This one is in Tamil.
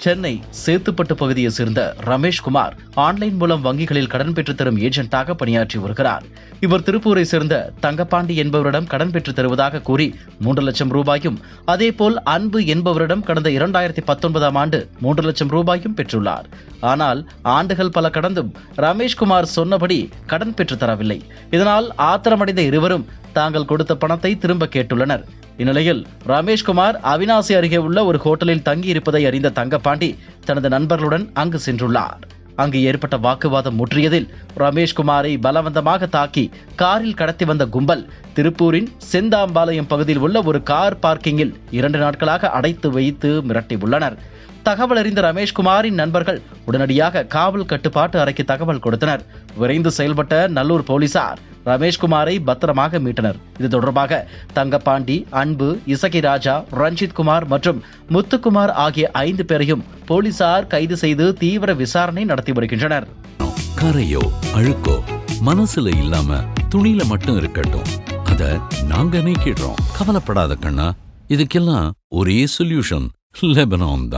சென்னை சேத்துப்பட்டு பகுதியை சேர்ந்த ரமேஷ்குமார் ஆன்லைன் மூலம் வங்கிகளில் கடன் பெற்றுத் தரும் ஏஜென்ட்டாக பணியாற்றி வருகிறார். இவர் திருப்பூரை சேர்ந்த தங்கப்பாண்டி என்பவரிடம் கடன் பெற்றுத் தருவதாக கூறி 3 லட்சம் ரூபாயும், அதேபோல் அன்பு என்பவரிடம் கடந்த 2019ஆம் ஆண்டு 3 லட்சம் ரூபாயும் பெற்றுள்ளார். ஆனால் ஆண்டுகள் பல கடந்தும் ரமேஷ்குமார் சொன்னபடி கடன் பெற்றுத் தரவில்லை. இதனால் ஆத்திரமடைந்த இருவரும் தாங்கள் கொடுத்த பணத்தை திரும்ப கேட்டுள்ளனர். இந்நிலையில் ரமேஷ்குமார் அவினாசி அருகே உள்ள ஒரு ஹோட்டலில் தங்கியிருப்பதை அறிந்த தங்கப்பாண்டி தனது நண்பர்களுடன் அங்கு சென்றுள்ளார். அங்கு ஏற்பட்ட வாக்குவாதம் முற்றியதில் ரமேஷ்குமாரை பலவந்தமாக தாக்கி காரில் கடத்தி வந்த கும்பல் திருப்பூரின் செந்தாம்பாளையம் பகுதியில் உள்ள ஒரு கார் பார்க்கிங்கில் 2 நாட்களாக அடைத்து வைத்து மிரட்டியுள்ளனர். தகவல் அறிந்த ரமேஷ்குமாரின் நண்பர்கள் உடனடியாக காவல் கட்டுப்பாட்டு அறைக்கு தகவல் கொடுத்தனர். விரைந்து செயல்பட்ட நல்லூர் போலீசார் ரமேஷ்குமாரை பத்திரமாக மீட்டனர். இது தொடர்பாக தங்கப்பாண்டி, அன்பு, இசகி ராஜா, ரஞ்சித் குமார் மற்றும் முத்துக்குமார் ஆகிய 5 பேரையும் போலீசார் கைது செய்து தீவிர விசாரணை நடத்தி வருகின்றனர். கரையோ அழுக்கோ மனசுல இல்லாம துணியில மட்டும் இருக்கட்டும், அத நாங்க நீக்கிடுறோம். கவலைப்படாத கண்ணா, இதுக்கெல்லாம் ஒரே சொல்யூஷன் லெபனான் தான்.